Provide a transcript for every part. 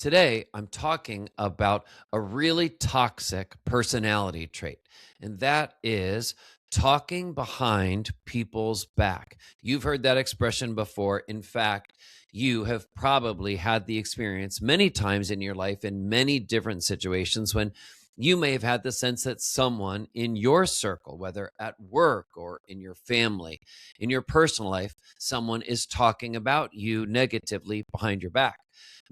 Today, I'm talking about a really toxic personality trait, and that is talking behind people's back. You've heard that expression before. In fact, you have probably had the experience many times in your life in many different situations when you may have had the sense that someone in your circle, whether at work or in your family, in your personal life, someone is talking about you negatively behind your back.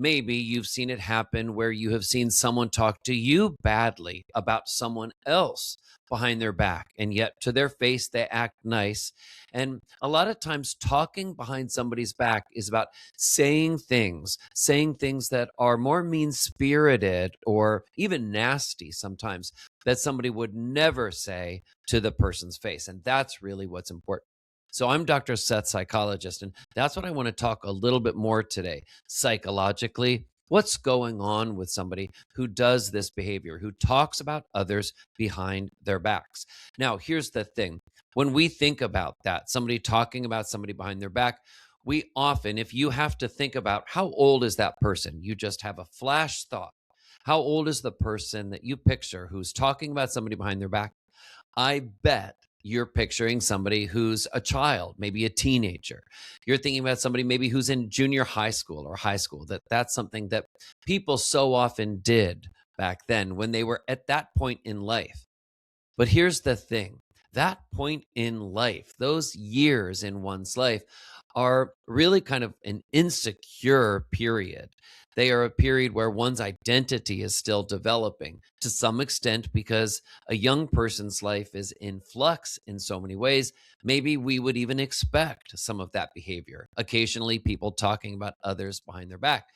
Maybe you've seen it happen where you have seen someone talk to you badly about someone else behind their back, and yet to their face, they act nice. And a lot of times, talking behind somebody's back is about saying things that are more mean spirited or even nasty sometimes that somebody would never say to the person's face. And that's really what's important. So I'm Dr. Seth, psychologist, and that's what I want to talk a little bit more today. Psychologically, what's going on with somebody who does this behavior, who talks about others behind their backs? Now, here's the thing. When we think about that, somebody talking about somebody behind their back, we often, if you have to think about how old is that person, you just have a flash thought. How old is the person that you picture who's talking about somebody behind their back? I bet you're picturing somebody who's a child, maybe a teenager. You're thinking about somebody maybe who's in junior high school or high school. That's something that people so often did back then when they were at that point in life. But here's the thing. That point in life, those years in one's life are really kind of an insecure period. They are a period where one's identity is still developing to some extent because a young person's life is in flux in so many ways. Maybe we would even expect some of that behavior. Occasionally, people talking about others behind their back.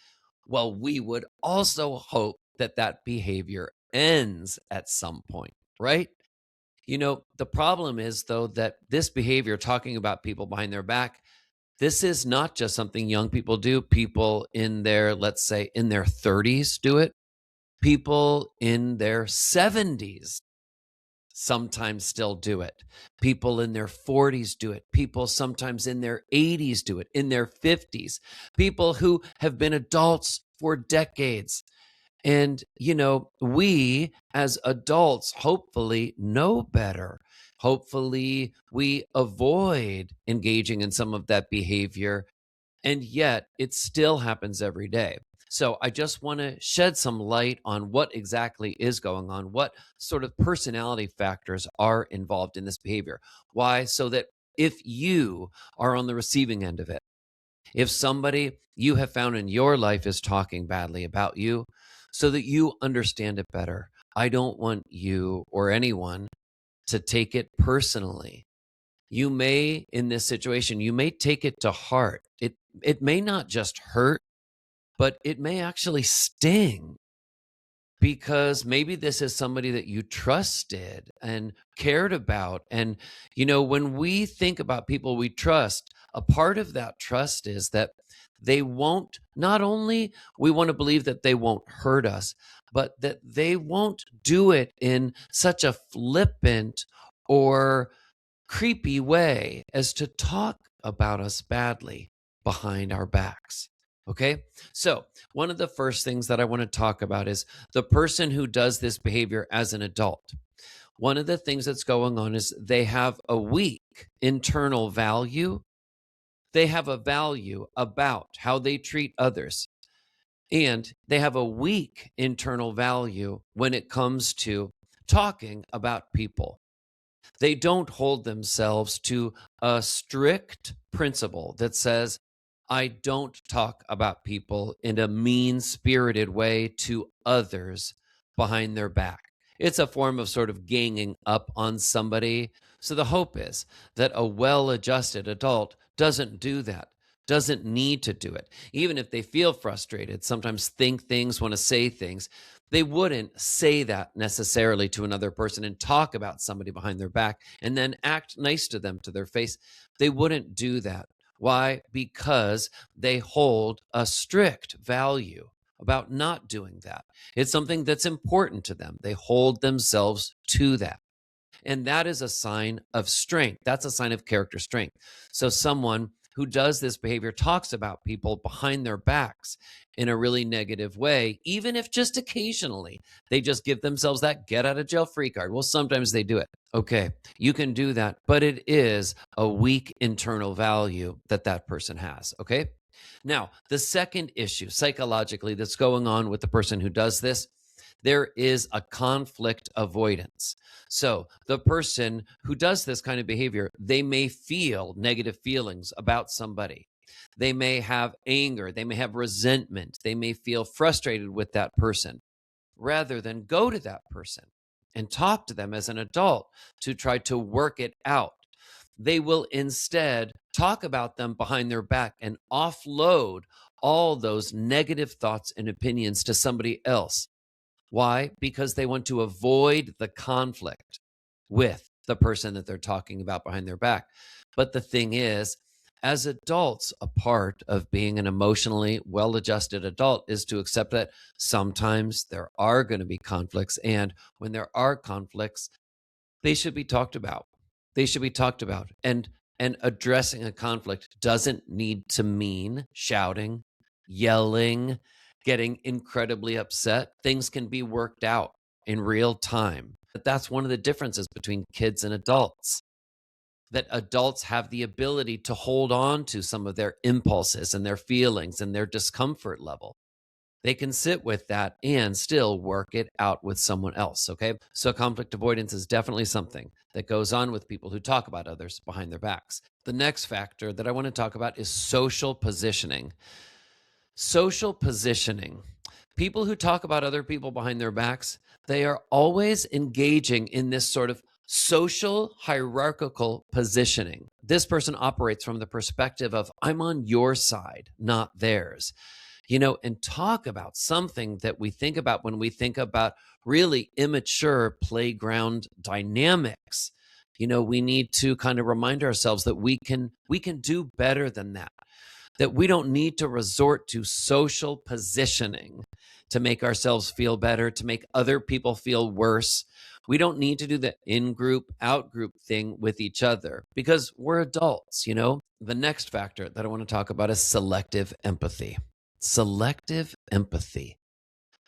Well, we would also hope that that behavior ends at some point, right? The problem is, though, that this behavior, talking about people behind their back, this is not just something young people do. People in their, let's say, in their 30s do it. People in their 70s sometimes still do it. People in their 40s do it. People sometimes in their 80s do it, in their 50s. People who have been adults for decades. And, we as adults hopefully know better. Hopefully, we avoid engaging in some of that behavior. And yet, it still happens every day. So, I just want to shed some light on what exactly is going on, what sort of personality factors are involved in this behavior. Why? So that if you are on the receiving end of it, if somebody you have found in your life is talking badly about you, so that you understand it better, I don't want you or anyone to take it personally. You may, in this situation, you may take it to heart. It may not just hurt, but it may actually sting because maybe this is somebody that you trusted and cared about. And, when we think about people we trust, a part of that trust is that they won't, not only we want to believe that they won't hurt us, but that they won't do it in such a flippant or creepy way as to talk about us badly behind our backs. Okay. So, one of the first things that I want to talk about is the person who does this behavior as an adult. One of the things that's going on is they have a weak internal value. They have a value about how they treat others. And they have a weak internal value when it comes to talking about people. They don't hold themselves to a strict principle that says, I don't talk about people in a mean spirited way to others behind their back. It's a form of sort of ganging up on somebody. So the hope is that a well adjusted adult doesn't do that, doesn't need to do it. Even if they feel frustrated, sometimes think things, want to say things, they wouldn't say that necessarily to another person and talk about somebody behind their back and then act nice to them to their face. They wouldn't do that. Why? Because they hold a strict value about not doing that. It's something that's important to them. They hold themselves to that. And that is a sign of strength. That's a sign of character strength. So someone who does this behavior talks about people behind their backs in a really negative way, even if just occasionally they just give themselves that get out of jail free card. Well, sometimes they do it. Okay, you can do that, but it is a weak internal value that that person has. Okay. Now, the second issue psychologically that's going on with the person who does this, there is a conflict avoidance. So, the person who does this kind of behavior, they may feel negative feelings about somebody. They may have anger, they may have resentment, they may feel frustrated with that person rather than go to that person and talk to them as an adult to try to work it out. They will instead talk about them behind their back and offload all those negative thoughts and opinions to somebody else. Why? Because they want to avoid the conflict with the person that they're talking about behind their back. But the thing is, as adults, a part of being an emotionally well adjusted adult is to accept that sometimes there are going to be conflicts. And when there are conflicts, they should be talked about. They should be talked about. And addressing a conflict doesn't need to mean shouting, yelling, getting incredibly upset. Things can be worked out in real time. But that's one of the differences between kids and adults. That adults have the ability to hold on to some of their impulses and their feelings and their discomfort level. They can sit with that and still work it out with someone else. Okay. So conflict avoidance is definitely something that goes on with people who talk about others behind their backs. The next factor that I want to talk about is social positioning. Social positioning. People who talk about other people behind their backs, they are always engaging in this sort of social hierarchical positioning. This person operates from the perspective of, I'm on your side, not theirs. And talk about something that we think about when we think about really immature playground dynamics. We need to kind of remind ourselves that we can do better than that we don't need to resort to social positioning to make ourselves feel better, to make other people feel worse. We don't need to do the in-group, out-group thing with each other because we're adults. The next factor that I want to talk about is selective empathy. Selective empathy.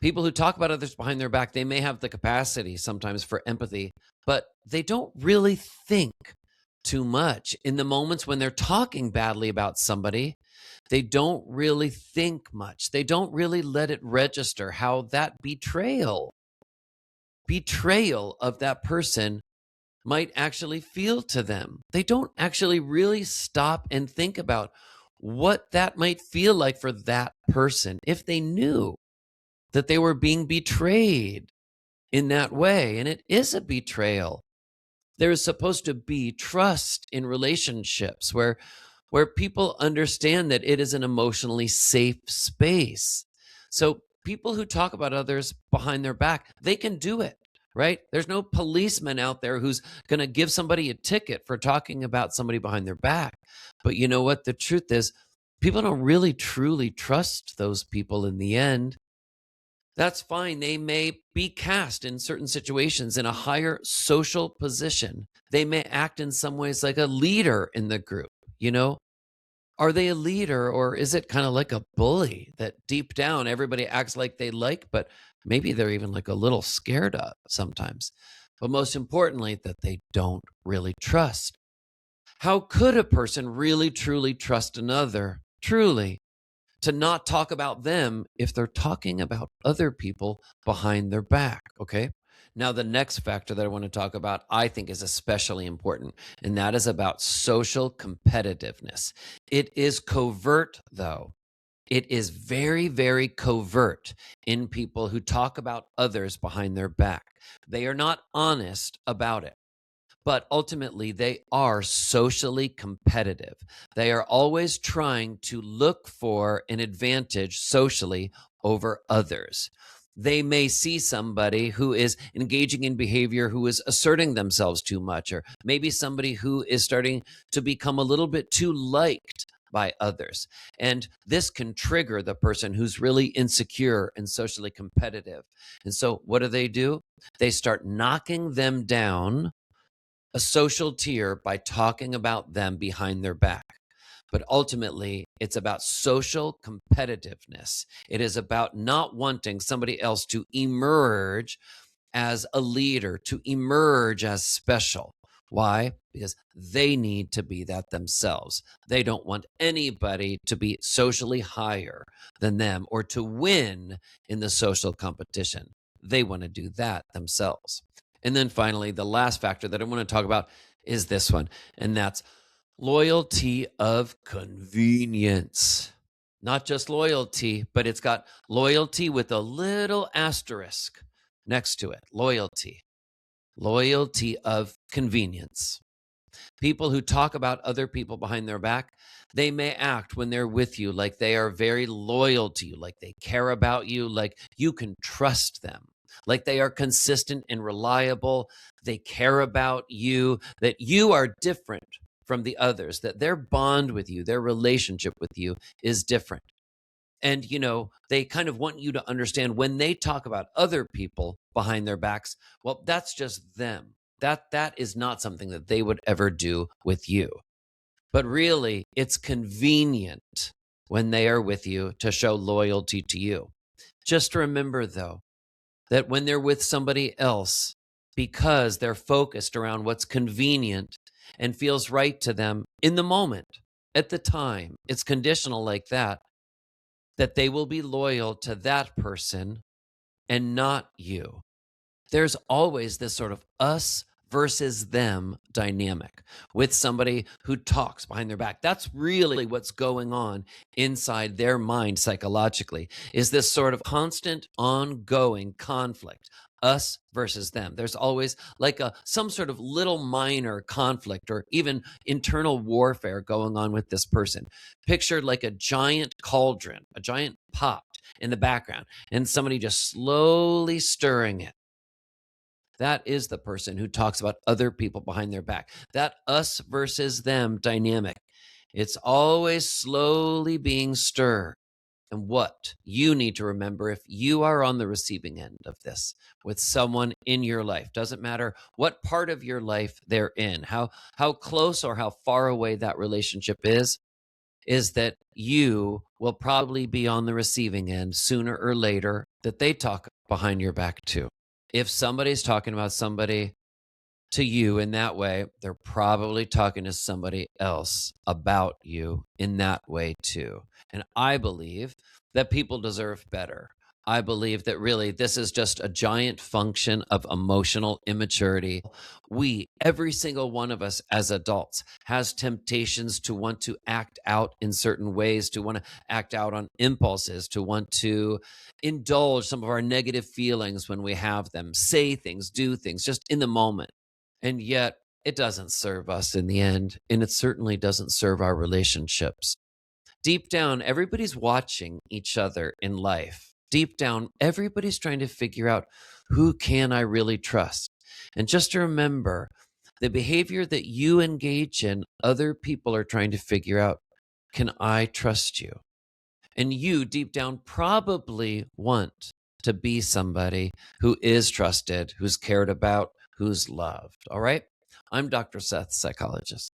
People who talk about others behind their back, they may have the capacity sometimes for empathy, but they don't really think too much. In the moments when they're talking badly about somebody, they don't really think much. They don't really let it register how that betrayal of that person might actually feel to them. They don't actually really stop and think about what that might feel like for that person if they knew that they were being betrayed in that way. And it is a betrayal. There is supposed to be trust in relationships where people understand that it is an emotionally safe space. So people who talk about others behind their back, they can do it, right? There's no policeman out there who's going to give somebody a ticket for talking about somebody behind their back. But you know what? The truth is, people don't really truly trust those people in the end. That's fine. They may be cast in certain situations in a higher social position. They may act in some ways like a leader in the group. Are they a leader, or is it kind of like a bully that deep down everybody acts like they like, but maybe they're even like a little scared of sometimes? But most importantly, that they don't really trust. How could a person really truly trust another? Truly, to not talk about them if they're talking about other people behind their back, okay? Now, the next factor that I want to talk about, I think is especially important, and that is about social competitiveness. It is covert, though. It is very, very covert in people who talk about others behind their back. They are not honest about it. But ultimately, they are socially competitive. They are always trying to look for an advantage socially over others. They may see somebody who is engaging in behavior who is asserting themselves too much, or maybe somebody who is starting to become a little bit too liked by others. And this can trigger the person who's really insecure and socially competitive. And so what do? They start knocking them down a social tier by talking about them behind their back. But ultimately, it's about social competitiveness. It is about not wanting somebody else to emerge as a leader, to emerge as special. Why? Because they need to be that themselves. They don't want anybody to be socially higher than them or to win in the social competition. They want to do that themselves. And then finally, the last factor that I want to talk about is this one, and that's loyalty of convenience. Not just loyalty, but it's got loyalty with a little asterisk next to it. Loyalty of convenience. People who talk about other people behind their back, they may act when they're with you like they are very loyal to you, like they care about you, like you can trust them, like they are consistent and reliable. They care about you, that you are different from the others, that their bond with you, their relationship with you is different. And, they kind of want you to understand when they talk about other people behind their backs, well, that's just them. That is not something that they would ever do with you. But really, it's convenient when they are with you to show loyalty to you. Just remember, though, that when they're with somebody else, because they're focused around what's convenient and feels right to them in the moment, at the time, it's conditional like that they will be loyal to that person and not you. There's always this sort of us versus them dynamic with somebody who talks behind their back. That's really what's going on inside their mind psychologically, is this sort of constant ongoing conflict, us versus them. There's always like some sort of little minor conflict or even internal warfare going on with this person. Picture like a giant cauldron, a giant pot in the background, and somebody just slowly stirring it. That is the person who talks about other people behind their back. That us versus them dynamic. It's always slowly being stirred. And what you need to remember, if you are on the receiving end of this with someone in your life, doesn't matter what part of your life they're in, how close or how far away that relationship is that you will probably be on the receiving end sooner or later that they talk behind your back too. If somebody's talking about somebody to you in that way, they're probably talking to somebody else about you in that way too. And I believe that people deserve better. I believe that really this is just a giant function of emotional immaturity. Every single one of us as adults, has temptations to want to act out in certain ways, to want to act out on impulses, to want to indulge some of our negative feelings when we have them, say things, do things just in the moment. And yet, it doesn't serve us in the end, and it certainly doesn't serve our relationships. Deep down, everybody's watching each other in life. Deep down, everybody's trying to figure out, who can I really trust? And just to remember, the behavior that you engage in, other people are trying to figure out, can I trust you? And you, deep down, probably want to be somebody who is trusted, who's cared about, who's loved. All right? I'm Dr. Seth, psychologist.